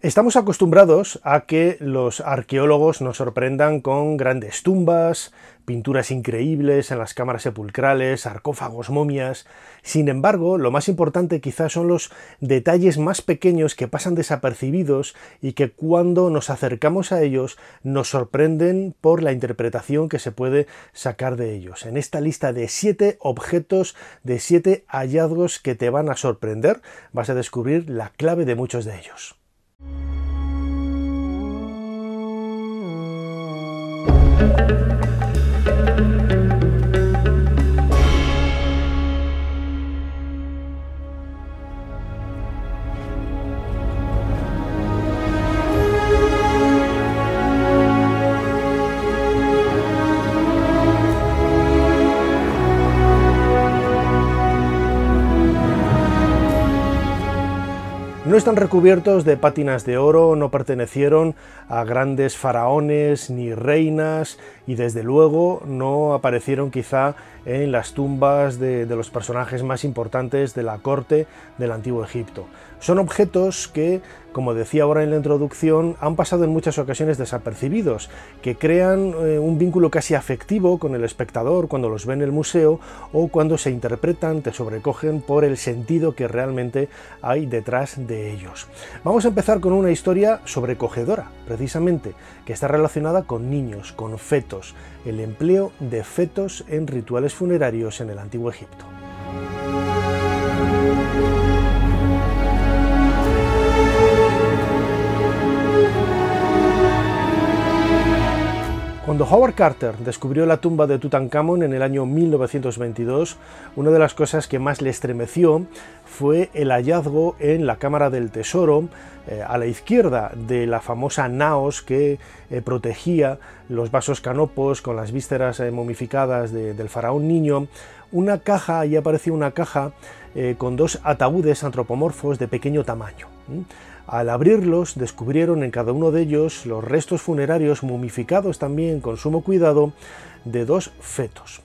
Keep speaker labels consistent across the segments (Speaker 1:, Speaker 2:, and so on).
Speaker 1: Estamos acostumbrados a que los arqueólogos nos sorprendan con grandes tumbas, pinturas increíbles en las cámaras sepulcrales, sarcófagos, momias. Sin embargo, lo más importante quizás son los detalles más pequeños que pasan desapercibidos y que cuando nos acercamos a ellos nos sorprenden por la interpretación que se puede sacar de ellos. En esta lista de 7 objetos, de 7 hallazgos que te van a sorprender, vas a descubrir la clave de muchos de ellos. No están recubiertos de pátinas de oro, no pertenecieron a grandes faraones ni reinas y desde luego no aparecieron quizá en las tumbas de los personajes más importantes de la corte del Antiguo Egipto. Son objetos que, como decía ahora en la introducción, han pasado en muchas ocasiones desapercibidos, que crean un vínculo casi afectivo con el espectador cuando los ve en el museo o cuando se interpretan, te sobrecogen por el sentido que realmente hay detrás de ellos. Vamos a empezar con una historia sobrecogedora, precisamente, que está relacionada con niños, con fetos, el empleo de fetos en rituales funerarios en el Antiguo Egipto. Cuando Howard Carter descubrió la tumba de Tutankamón en el año 1922, una de las cosas que más le estremeció fue el hallazgo en la Cámara del Tesoro, a la izquierda de la famosa naos que protegía los vasos canopos con las vísceras momificadas del faraón niño, una caja, ahí aparecía una caja con 2 ataúdes antropomorfos de pequeño tamaño. Al abrirlos, descubrieron en cada uno de ellos los restos funerarios momificados también con sumo cuidado de 2 fetos.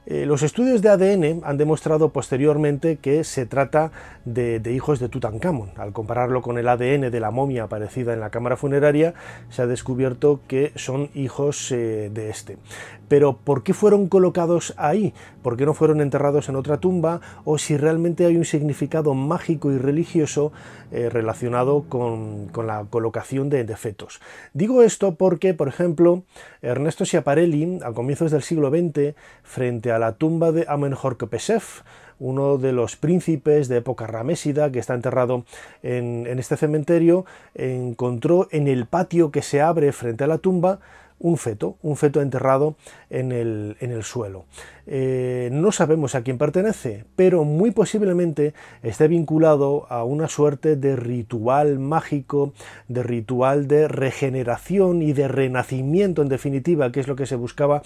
Speaker 1: Los estudios de ADN han demostrado posteriormente que se trata de hijos de Tutankamón. Al compararlo con el ADN de la momia aparecida en la cámara funeraria, se ha descubierto que son hijos de este. Pero ¿por qué fueron colocados ahí? ¿Por qué no fueron enterrados en otra tumba? O si realmente hay un significado mágico y religioso relacionado con la colocación de fetos. Digo esto porque, por ejemplo, Ernesto Schiaparelli, a comienzos del siglo XX, frente a la tumba de Amenhotep, uno de los príncipes de época ramésida que está enterrado en este cementerio, encontró en el patio que se abre frente a la tumba un feto enterrado en el suelo. No sabemos a quién pertenece, pero muy posiblemente esté vinculado a una suerte de ritual mágico, de ritual de regeneración y de renacimiento, en definitiva, que es lo que se buscaba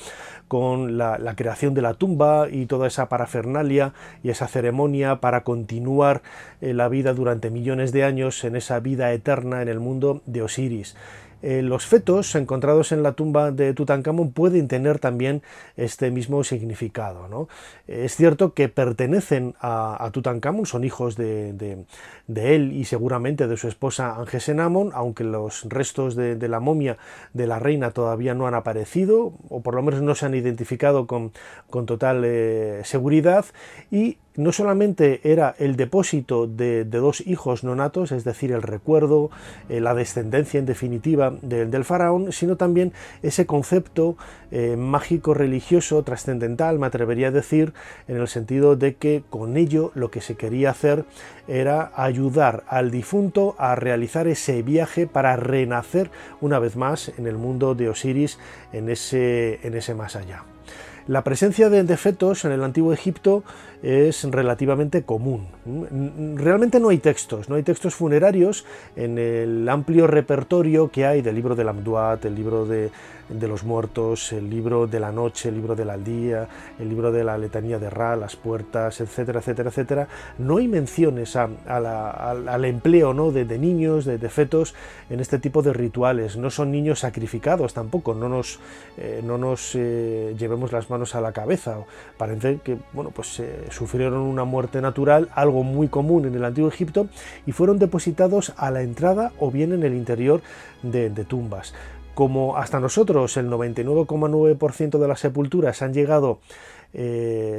Speaker 1: con la creación de la tumba y toda esa parafernalia y esa ceremonia para continuar la vida durante millones de años en esa vida eterna en el mundo de Osiris. Los fetos encontrados en la tumba de Tutankamón pueden tener también este mismo significado, ¿no? Es cierto que pertenecen a Tutankamón, son hijos de él y seguramente de su esposa Angesenamón, aunque los restos de la momia de la reina todavía no han aparecido, o por lo menos no se han identificado con total seguridad, y no solamente era el depósito de 2 hijos no natos, es decir, el recuerdo, la descendencia en definitiva del faraón, sino también ese concepto mágico, religioso, trascendental, me atrevería a decir, en el sentido de que con ello lo que se quería hacer era ayudar al difunto a realizar ese viaje para renacer una vez más en el mundo de Osiris, en ese más allá. La presencia de fetos en el Antiguo Egipto es relativamente común. Realmente no hay textos funerarios en el amplio repertorio que hay del libro del Amduat, el libro de los muertos, el libro de la noche, el libro del Aldía, el libro de la letanía de Ra, las puertas, etcétera, etcétera, etcétera. No hay menciones al empleo, ¿no?, de niños, de fetos en este tipo de rituales. No son niños sacrificados tampoco, no nos llevemos las manos manos a la cabeza. Parece que bueno, pues, sufrieron una muerte natural, algo muy común en el Antiguo Egipto, y fueron depositados a la entrada o bien en el interior de tumbas. Como hasta nosotros el 99,9% de las sepulturas han llegado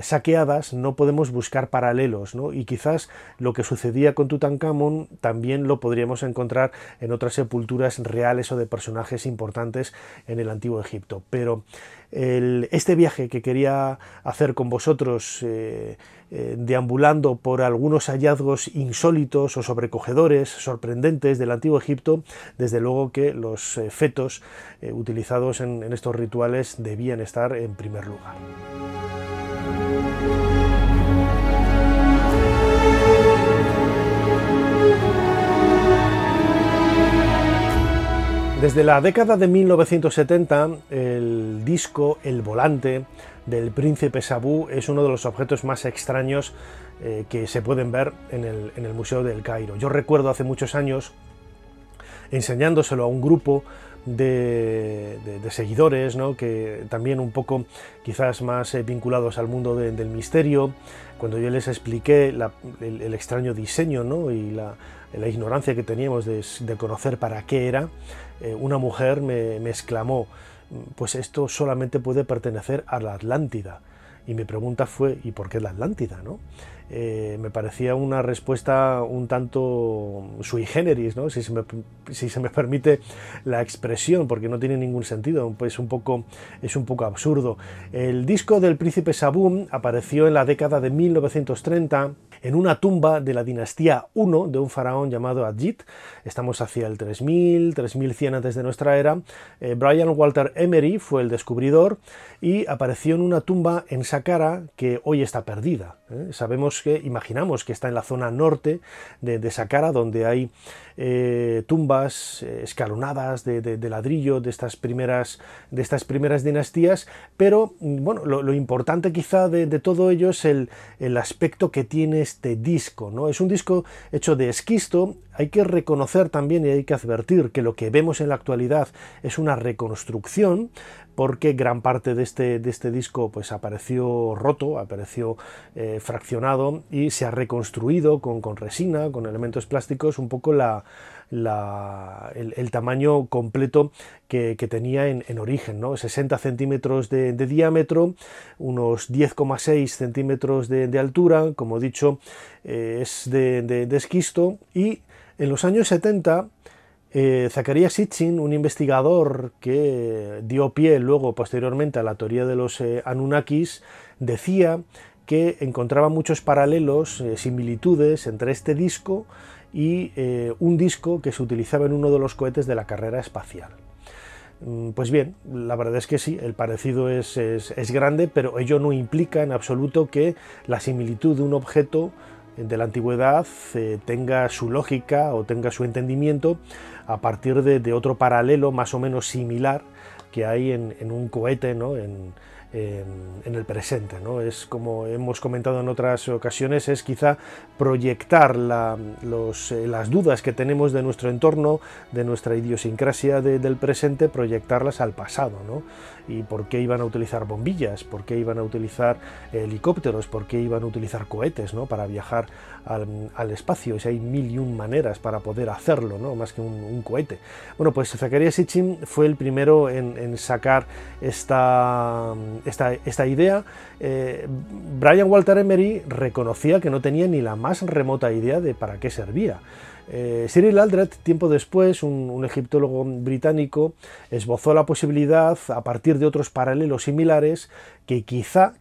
Speaker 1: saqueadas, no podemos buscar paralelos, ¿no? Y quizás lo que sucedía con Tutankamón también lo podríamos encontrar en otras sepulturas reales o de personajes importantes en el Antiguo Egipto. Pero este viaje que quería hacer con vosotros, deambulando por algunos hallazgos insólitos o sobrecogedores, sorprendentes del Antiguo Egipto, desde luego que los fetos utilizados en estos rituales debían estar en primer lugar. Desde la década de 1970, el disco, el volante del príncipe Sabú es uno de los objetos más extraños que se pueden ver en el Museo del Cairo. Yo recuerdo hace muchos años enseñándoselo a un grupo de seguidores, ¿no? Que también un poco quizás más vinculados al mundo del misterio, cuando yo les expliqué el extraño diseño, ¿no? Y la ignorancia que teníamos de conocer para qué era, una mujer me exclamó: pues esto solamente puede pertenecer a la Atlántida. Y mi pregunta fue: ¿y por qué la Atlántida, no? Me parecía una respuesta un tanto sui generis, ¿no? Si se me permite la expresión, porque no tiene ningún sentido, pues es un poco absurdo. El disco del príncipe Sabú apareció en la década de 1930 en una tumba de la dinastía I de un faraón llamado Adjit. Estamos hacia el 3000, 3100 antes de nuestra era. Brian Walter Emery fue el descubridor y apareció en una tumba en Saqqara que hoy está perdida. Imaginamos que está en la zona norte de Saqqara, donde hay tumbas escalonadas de ladrillo de estas primeras dinastías, pero bueno, lo importante quizá de todo ello es el aspecto que tiene este disco, ¿no? Es un disco hecho de esquisto. Hay que reconocer también y hay que advertir que lo que vemos en la actualidad es una reconstrucción, porque gran parte de este disco pues apareció roto, apareció fraccionado, y se ha reconstruido con resina, con elementos plásticos, un poco el tamaño completo que tenía en origen, ¿no? 60 centímetros de diámetro, unos 10,6 centímetros de altura, como he dicho, es de esquisto. Y en los años 70, Zecharia Sitchin, un investigador que dio pie luego posteriormente a la teoría de los Anunnakis, decía que encontraba muchos paralelos, similitudes entre este disco y un disco que se utilizaba en uno de los cohetes de la carrera espacial. Pues bien, la verdad es que sí, el parecido es grande, pero ello no implica en absoluto que la similitud de un objeto de la antigüedad tenga su lógica o tenga su entendimiento a partir de otro paralelo más o menos similar que hay en un cohete, ¿no? en el presente, ¿no? Es, como hemos comentado en otras ocasiones, es quizá proyectar las dudas que tenemos de nuestro entorno, de nuestra idiosincrasia del presente, proyectarlas al pasado, ¿no? ¿Y por qué iban a utilizar bombillas? ¿Por qué iban a utilizar helicópteros? ¿Por qué iban a utilizar cohetes, ¿no? Para viajar al espacio? Si hay mil y un maneras para poder hacerlo, ¿no? Más que un cohete. Bueno, pues Zecharia Sitchin fue el primero en sacar esta idea. Brian Walter Emery reconocía que no tenía ni la más remota idea de para qué servía. Cyril Aldred, tiempo después, un egiptólogo británico, esbozó la posibilidad, a partir de otros paralelos similares, que quizá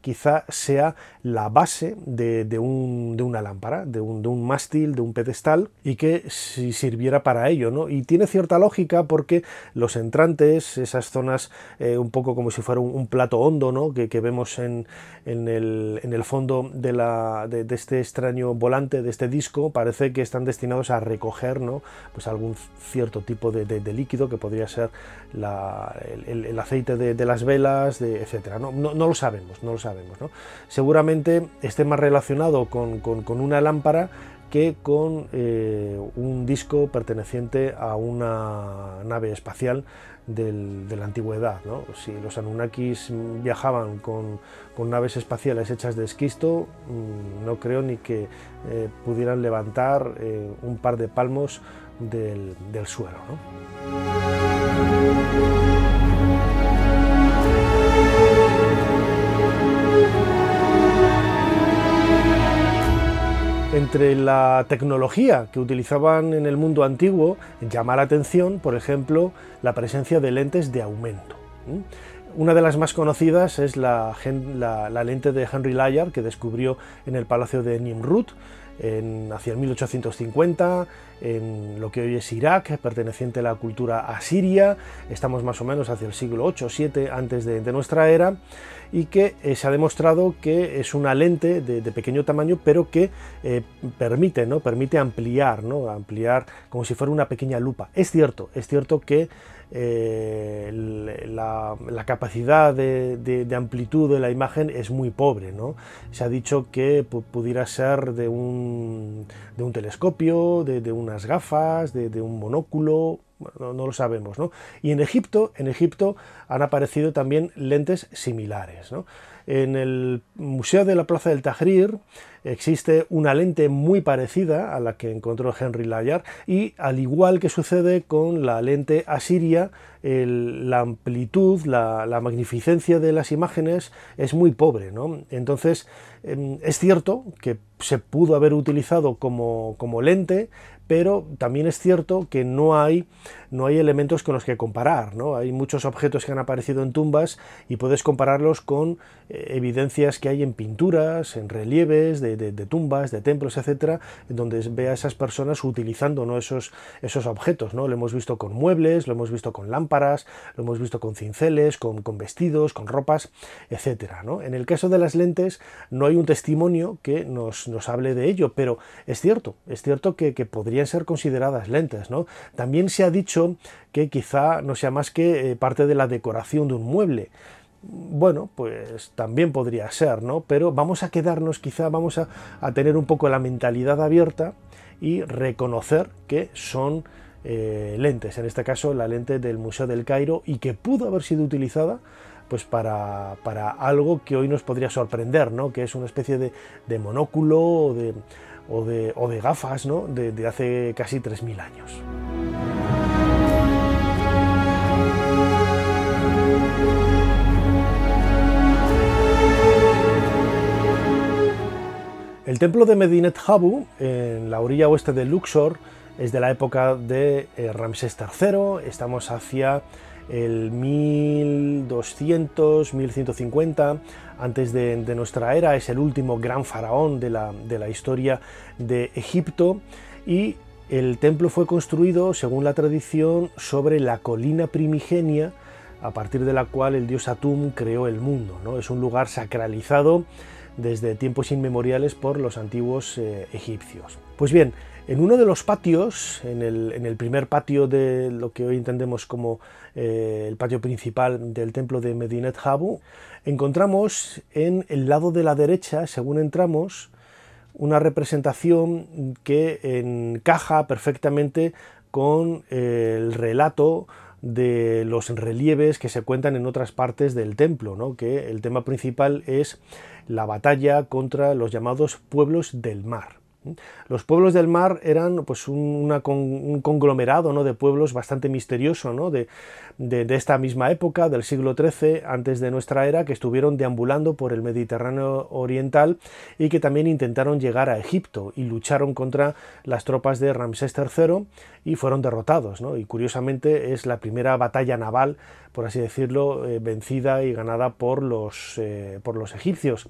Speaker 1: sea la base de una lámpara, de un mástil, de un pedestal, y que si sirviera para ello, ¿no? Y tiene cierta lógica, porque los entrantes, esas zonas un poco como si fuera un plato hondo, ¿no? que vemos en el fondo de este extraño volante, de este disco, parece que están destinados a recoger, ¿no? Pues algún cierto tipo de líquido, que podría ser el aceite de las velas, etcétera. No lo sabemos, ¿no? Seguramente esté más relacionado con una lámpara que con un disco perteneciente a una nave espacial de la antigüedad, ¿no? Si los Anunnakis viajaban con naves espaciales hechas de esquisto, no creo ni que pudieran levantar un par de palmos del suelo, ¿no? Entre la tecnología que utilizaban en el mundo antiguo, llama la atención, por ejemplo, la presencia de lentes de aumento. Una de las más conocidas es la lente de Henry Layard, que descubrió en el Palacio de Nimrud hacia el 1850, en lo que hoy es Irak, perteneciente a la cultura asiria. Estamos más o menos hacia el siglo 8 o 7 antes de nuestra era, y que se ha demostrado que es una lente de pequeño tamaño, pero que permite ampliar, ¿no? Ampliar como si fuera una pequeña lupa. Es cierto que la capacidad de amplitud de la imagen es muy pobre, ¿no? Se ha dicho que pudiera ser de un telescopio, de unas gafas, de un monóculo. Bueno, no lo sabemos, ¿no? Y en Egipto han aparecido también lentes similares, ¿no? En el Museo de la Plaza del Tahrir existe una lente muy parecida a la que encontró Henry Layard, y al igual que sucede con la lente asiria, la amplitud, la magnificencia de las imágenes es muy pobre, ¿no? Entonces es cierto que se pudo haber utilizado como lente, pero también es cierto que no hay elementos con los que comparar, ¿no? Hay muchos objetos que han aparecido en tumbas y puedes compararlos con evidencias que hay en pinturas, en relieves de tumbas, de templos, etcétera, donde ve a esas personas utilizando, ¿no?, esos objetos, ¿no? Lo hemos visto con muebles, lo hemos visto con lámparas, lo hemos visto con cinceles, con vestidos, con ropas, etcétera, ¿no? En el caso de las lentes no hay un testimonio que nos hable de ello, pero es cierto que podrían ser consideradas lentes, ¿no? También se ha dicho que quizá no sea más que parte de la decoración de un mueble. Bueno, pues también podría ser, ¿no? Pero vamos a quedarnos, quizá vamos a tener un poco la mentalidad abierta y reconocer que son lentes, en este caso la lente del Museo del Cairo, y que pudo haber sido utilizada pues para algo que hoy nos podría sorprender, ¿no? Que es una especie de monóculo o de gafas, ¿no? de hace casi 3000 años. El templo de Medinet Habu, en la orilla oeste de Luxor, es de la época de Ramsés III. Estamos hacia el 1200, 1150 antes de nuestra era. Es el último gran faraón de la historia de Egipto, y el templo fue construido, según la tradición, sobre la colina primigenia a partir de la cual el dios Atum creó el mundo, ¿no? Es un lugar sacralizado desde tiempos inmemoriales por los antiguos egipcios. Pues bien, en uno de los patios, en el primer patio de lo que hoy entendemos como el patio principal del templo de Medinet Habu, encontramos en el lado de la derecha, según entramos, una representación que encaja perfectamente con el relato de los relieves que se cuentan en otras partes del templo, ¿no? Que el tema principal es la batalla contra los llamados pueblos del mar. Los pueblos del mar eran pues un conglomerado, ¿no?, de pueblos bastante misterioso, ¿no?, de esta misma época, del siglo XIII antes de nuestra era, que estuvieron deambulando por el Mediterráneo oriental y que también intentaron llegar a Egipto y lucharon contra las tropas de Ramsés III y fueron derrotados, ¿no? Y curiosamente es la primera batalla naval, por así decirlo, vencida y ganada por los egipcios.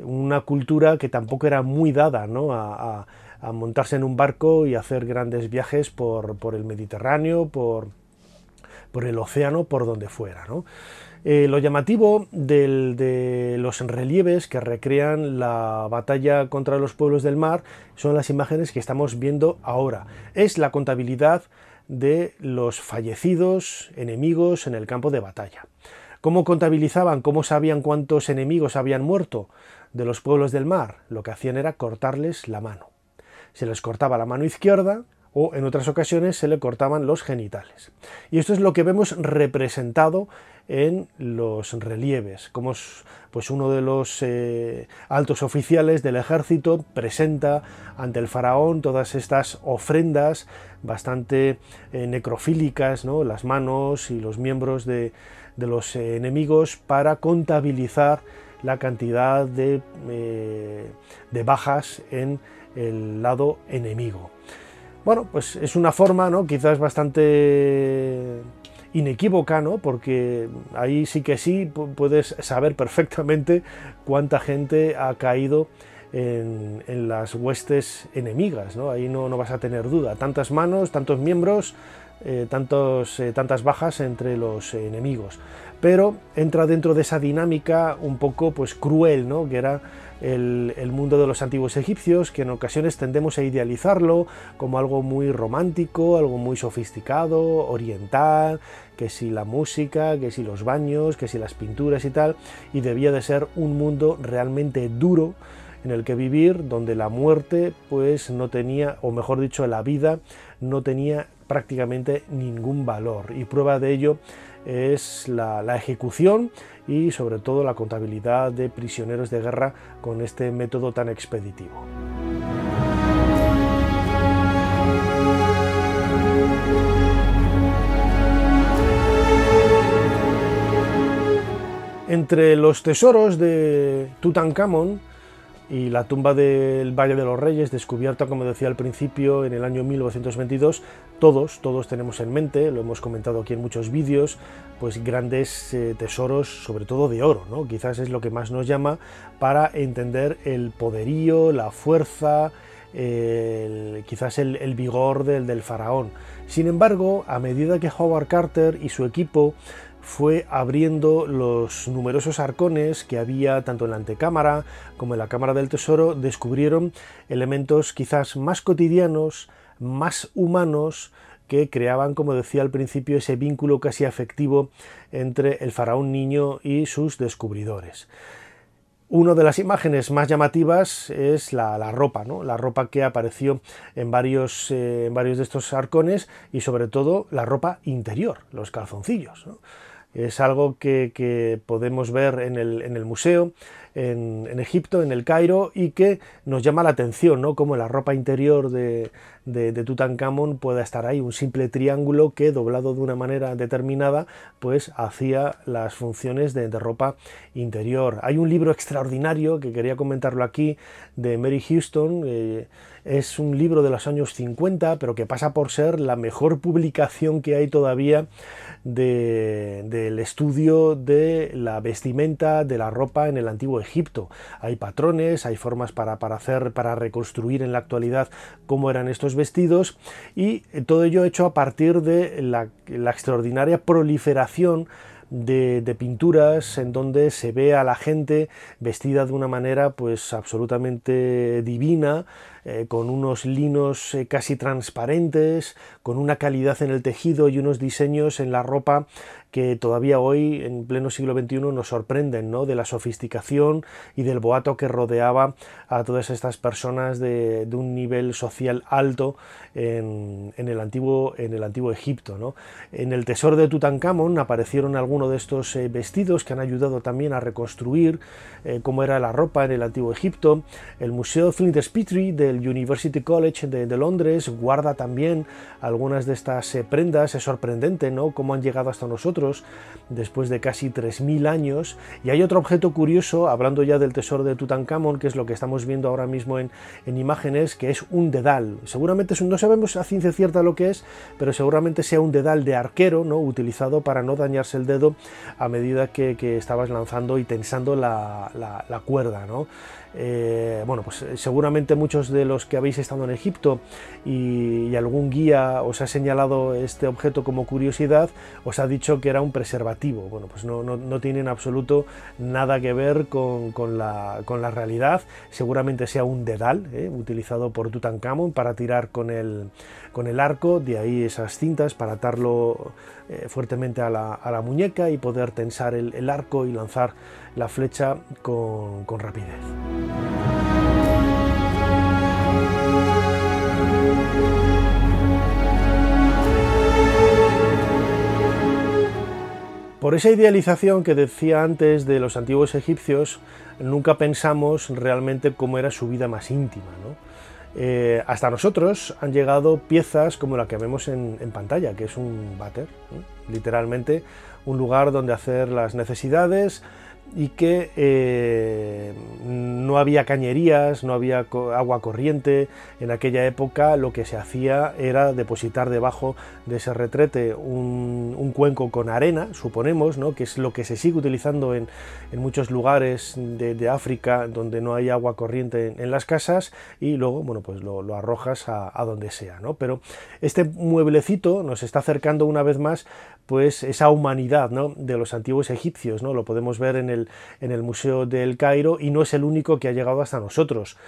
Speaker 1: Una cultura que tampoco era muy dada, ¿no?, a montarse en un barco y hacer grandes viajes por el Mediterráneo, por el océano, por donde fuera, ¿no? Lo llamativo de los relieves que recrean la batalla contra los pueblos del mar son las imágenes que estamos viendo ahora. Es la contabilidad de los fallecidos enemigos en el campo de batalla. ¿Cómo contabilizaban? ¿Cómo sabían cuántos enemigos habían muerto de los pueblos del mar? Lo que hacían era cortarles la mano. se les cortaba la mano izquierda o en otras ocasiones se le cortaban los genitales. Y esto es lo que vemos representado en los relieves, como pues uno de los altos oficiales del ejército presenta ante el faraón todas estas ofrendas bastante necrofílicas, ¿no? Las manos y los miembros de los enemigos, para contabilizar la cantidad de bajas en el lado enemigo. Bueno, pues es una forma, ¿no?, quizás bastante inequívoca, ¿no?, porque ahí sí que sí puedes saber perfectamente cuánta gente ha caído en las huestes enemigas, ¿no? Ahí no vas a tener duda. Tantas manos, tantos miembros, tantas bajas entre los enemigos. Pero entra dentro de esa dinámica un poco pues cruel, ¿no?, que era el mundo de los antiguos egipcios, que en ocasiones tendemos a idealizarlo como algo muy romántico, algo muy sofisticado, oriental, que si la música, que si los baños, que si las pinturas y tal, y debía de ser un mundo realmente duro en el que vivir, donde la muerte pues no tenía, o mejor dicho, la vida no tenía prácticamente ningún valor, y prueba de ello es la ejecución y sobre todo la contabilidad de prisioneros de guerra con este método tan expeditivo. Entre los tesoros de Tutankamón y la tumba del Valle de los Reyes, descubierta, como decía al principio, en el año 1922, todos tenemos en mente, lo hemos comentado aquí en muchos vídeos, pues grandes tesoros, sobre todo de oro, ¿no? Quizás es lo que más nos llama para entender el poderío, la fuerza, quizás el vigor del faraón. Sin embargo, a medida que Howard Carter y su equipo fue abriendo los numerosos arcones que había tanto en la antecámara como en la cámara del tesoro, descubrieron elementos quizás más cotidianos, más humanos, que creaban, como decía al principio, ese vínculo casi afectivo entre el faraón niño y sus descubridores. Una de las imágenes más llamativas es la ropa, ¿no? La ropa que apareció en varios de estos arcones, y sobre todo la ropa interior, los calzoncillos, ¿no? Es algo que podemos ver en el museo en Egipto, en el Cairo, y que nos llama la atención, ¿no?, cómo la ropa interior de Tutankamón pueda estar ahí, un simple triángulo que, doblado de una manera determinada, pues hacía las funciones de ropa interior. Hay un libro extraordinario que quería comentarlo aquí, de Mary Houston. Es un libro de los años 50, pero que pasa por ser la mejor publicación que hay todavía del estudio de la vestimenta, de la ropa en el antiguo Egipto. Hay patrones, hay formas para reconstruir en la actualidad cómo eran estos vestidos, y todo ello hecho a partir de la extraordinaria proliferación de pinturas en donde se ve a la gente vestida de una manera pues absolutamente divina, con unos linos casi transparentes, con una calidad en el tejido y unos diseños en la ropa que todavía hoy, en pleno siglo XXI, nos sorprenden, ¿no?, de la sofisticación y del boato que rodeaba a todas estas personas de un nivel social alto en el antiguo Egipto, ¿no? En el tesoro de Tutankamón aparecieron algunos de estos vestidos que han ayudado también a reconstruir cómo era la ropa en el antiguo Egipto. El Museo Flinders Petrie del University College de Londres guarda también algunas de estas prendas. Es sorprendente, ¿no?, cómo han llegado hasta nosotros después de casi 3000 años. Y hay otro objeto curioso, hablando ya del tesoro de Tutankamón, que es lo que estamos viendo ahora mismo en imágenes, que es un dedal. Seguramente no sabemos a ciencia cierta lo que es, pero seguramente sea un dedal de arquero, ¿no?, utilizado para no dañarse el dedo a medida que estabas lanzando y tensando la cuerda, ¿no? Bueno, pues seguramente muchos de los que habéis estado en Egipto y algún guía os ha señalado este objeto como curiosidad, os ha dicho que era un preservativo. Bueno, pues no tiene en absoluto nada que ver con la realidad. Seguramente sea un dedal utilizado por Tutankamón para tirar con el arco, de ahí esas cintas para atarlo fuertemente a la muñeca y poder tensar el arco y lanzar la flecha con rapidez. Por esa idealización que decía antes de los antiguos egipcios, nunca pensamos realmente cómo era su vida más íntima, ¿no? Hasta nosotros han llegado piezas como la que vemos en pantalla, que es un váter, ¿no? Literalmente un lugar donde hacer las necesidades, y que no había cañerías, no había agua corriente. En aquella época lo que se hacía era depositar debajo de ese retrete un cuenco con arena, suponemos, ¿no? Que es lo que se sigue utilizando en muchos lugares de África donde no hay agua corriente en las casas, y luego, bueno, pues lo arrojas a donde sea, ¿no? Pero este mueblecito nos está acercando una vez más pues esa humanidad, ¿no?, de los antiguos egipcios, ¿no? Lo podemos ver en el Museo del Cairo, y no es el único que ha llegado hasta nosotros.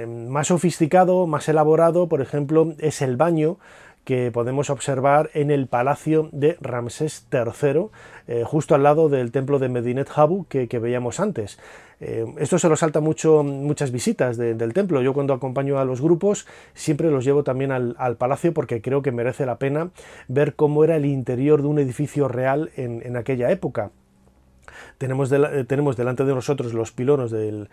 Speaker 1: Más sofisticado, más elaborado, por ejemplo, es el baño que podemos observar en el palacio de Ramsés III, justo al lado del templo de Medinet Habu que veíamos antes. Esto se lo salta muchas visitas del templo. Yo, cuando acompaño a los grupos, siempre los llevo también al palacio, porque creo que merece la pena ver cómo era el interior de un edificio real en aquella época. Tenemos delante de nosotros los pilonos del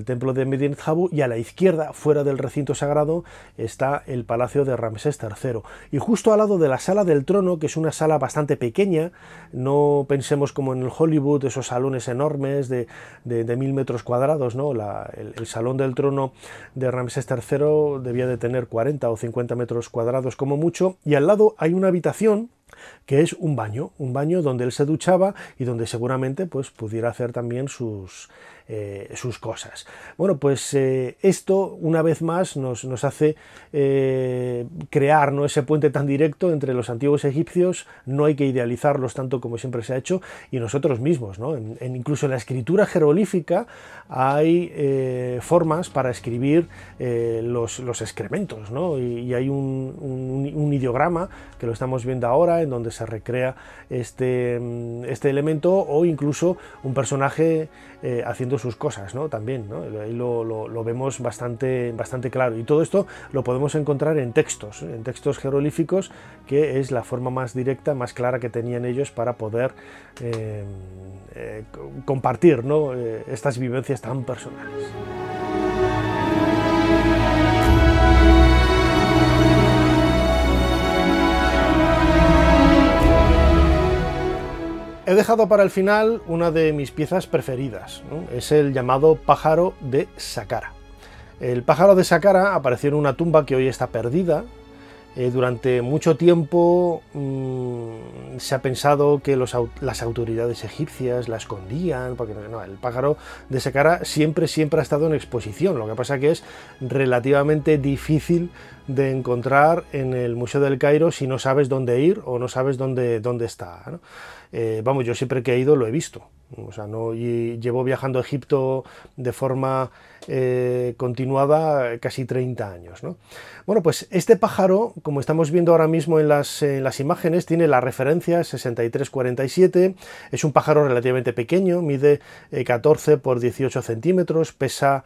Speaker 1: templo de Medinet Habu, y a la izquierda, fuera del recinto sagrado, está el palacio de Ramsés III. Y justo al lado de la sala del trono, que es una sala bastante pequeña, no pensemos como en el Hollywood, esos salones enormes de 1000 metros cuadrados, ¿no? El salón del trono de Ramsés III debía de tener 40 o 50 metros cuadrados como mucho, y al lado hay una habitación que es un baño donde él se duchaba y donde seguramente pues pudiera hacer también sus cosas. Bueno, pues esto una vez más nos hace crear, ¿no?, ese puente tan directo entre los antiguos egipcios. No hay que idealizarlos tanto como siempre se ha hecho, y nosotros mismos, ¿no? Incluso en la escritura jeroglífica hay formas para escribir los excrementos, ¿no? Y hay un ideograma que lo estamos viendo ahora, en donde se recrea este elemento, o incluso un personaje haciendo sus cosas, ¿no? También, ¿no? Ahí lo vemos bastante claro, y todo esto lo podemos encontrar en textos jeroglíficos, que es la forma más directa, más clara que tenían ellos para poder compartir, ¿no?, estas vivencias tan personales. He dejado para el final una de mis piezas preferidas, ¿no? Es el llamado pájaro de Saqqara. El pájaro de Saqqara apareció en una tumba que hoy está perdida. Durante mucho tiempo se ha pensado que las autoridades egipcias la escondían, porque no, el pájaro de Saqqara siempre ha estado en exposición. Lo que pasa que es relativamente difícil de encontrar en el Museo del Cairo si no sabes dónde ir o no sabes dónde está, ¿no? Vamos, yo siempre que he ido lo he visto. O sea, y llevo viajando a Egipto de forma continuada casi 30 años, ¿no? Bueno, pues este pájaro, como estamos viendo ahora mismo en las imágenes, tiene la referencia 6347, es un pájaro relativamente pequeño, mide 14 por 18 centímetros, pesa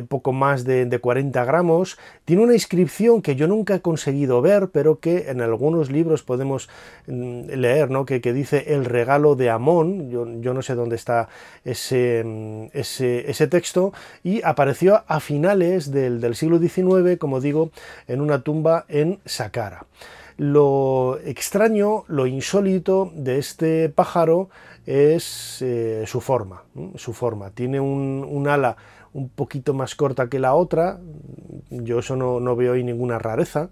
Speaker 1: poco más de 40 gramos, tiene una inscripción que yo nunca he conseguido ver, pero que en algunos libros podemos leer, ¿no?, que dice el regalo de Amón. Yo no sé dónde está ese texto, y apareció a finales del siglo XIX, como digo, en una tumba en Saqqara. Lo extraño, lo insólito de este pájaro es su forma. Tiene un ala un poquito más corta que la otra. Yo eso no veo ahí ninguna rareza,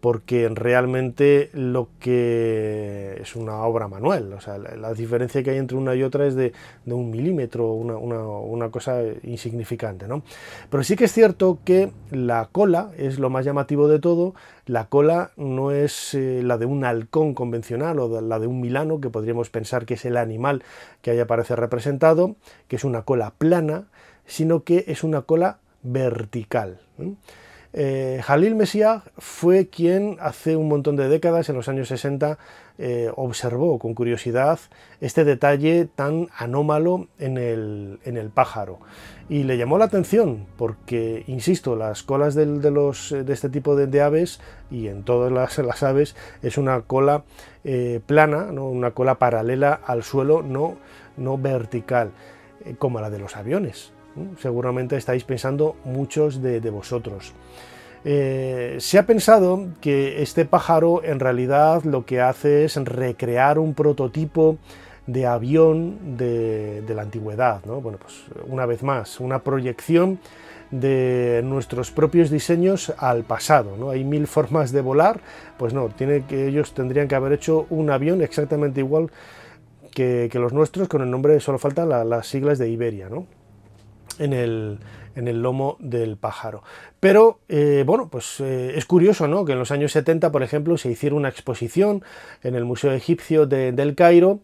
Speaker 1: porque realmente lo que es una obra manual, o sea, la diferencia que hay entre una y otra es de 1 milímetro, una cosa insignificante, ¿no? Pero sí que es cierto que la cola es lo más llamativo de todo. La cola no es la de un halcón convencional o la de un milano, que podríamos pensar que es el animal que ahí aparece representado, que es una cola plana, sino que es una cola vertical. Jalil Messiah fue quien hace un montón de décadas, en los años 60, observó con curiosidad este detalle tan anómalo en el pájaro. Y le llamó la atención porque, insisto, las colas de este tipo de aves, y en todas las aves, es una cola plana, ¿no? Una cola paralela al suelo, no vertical, como la de los aviones. Seguramente estáis pensando muchos de vosotros. Se ha pensado que este pájaro en realidad lo que hace es recrear un prototipo de avión de la antigüedad, ¿no? Bueno, pues una vez más, una proyección de nuestros propios diseños al pasado, ¿no? Hay mil formas de volar, pues no, ellos tendrían que haber hecho un avión exactamente igual que los nuestros, con el nombre, solo faltan las siglas de Iberia, ¿no? En el lomo del pájaro. Pero, bueno, pues es curioso, ¿no?, que en los años 70, por ejemplo, se hiciera una exposición en el Museo Egipcio del Cairo,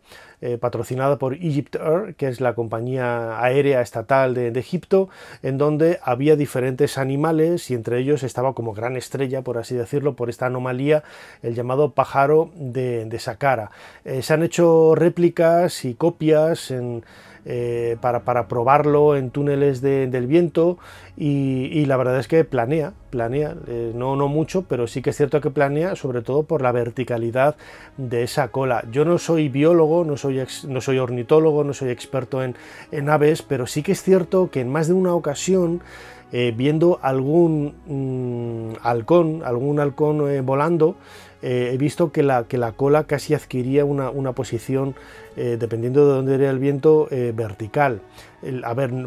Speaker 1: patrocinada por Egypt Air, que es la compañía aérea estatal de Egipto, en donde había diferentes animales y entre ellos estaba como gran estrella, por así decirlo, por esta anomalía, el llamado pájaro de Saqqara. Se han hecho réplicas y copias para probarlo en túneles del viento y la verdad es que planea, no mucho, pero sí que es cierto que planea, sobre todo por la verticalidad de esa cola. Yo no soy biólogo, no soy ornitólogo, no soy experto en aves, pero sí que es cierto que en más de una ocasión, viendo algún halcón volando, he visto que la cola casi adquiría una posición, dependiendo de dónde era el viento, vertical.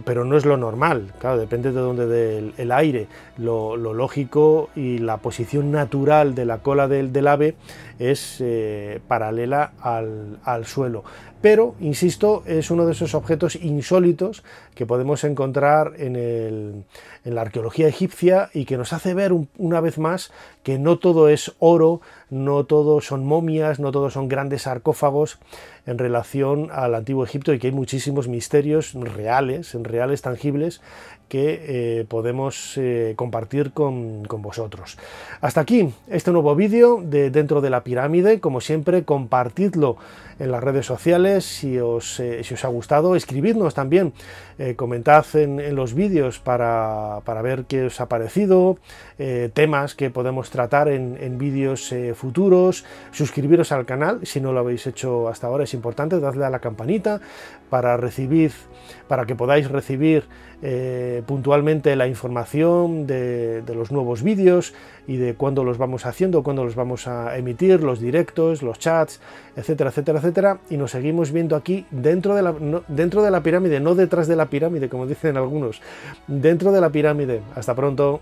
Speaker 1: Pero no es lo normal, claro, depende de dónde dé el aire. Lo lógico y la posición natural de la cola del ave es paralela al suelo. Pero, insisto, es uno de esos objetos insólitos que podemos encontrar en la arqueología egipcia y que nos hace ver una vez más que no todo es oro, no todo son momias, no todo son grandes sarcófagos en relación al antiguo Egipto, y que hay muchísimos misterios reales, tangibles, que podemos compartir con vosotros. Hasta aquí este nuevo vídeo de Dentro de la Pirámide. Como siempre, compartidlo en las redes sociales si os ha gustado. Escribidnos también, comentad en los vídeos para ver qué os ha parecido, temas que podemos tratar en vídeos futuros. Suscribiros al canal si no lo habéis hecho hasta ahora, es importante, dadle a la campanita para que podáis recibir puntualmente la información de los nuevos vídeos y de cuándo los vamos haciendo, cuándo los vamos a emitir, los directos, los chats, etcétera, etcétera, etcétera. Y nos seguimos viendo aquí dentro de la pirámide, no detrás de la pirámide, como dicen algunos, dentro de la pirámide. Hasta pronto.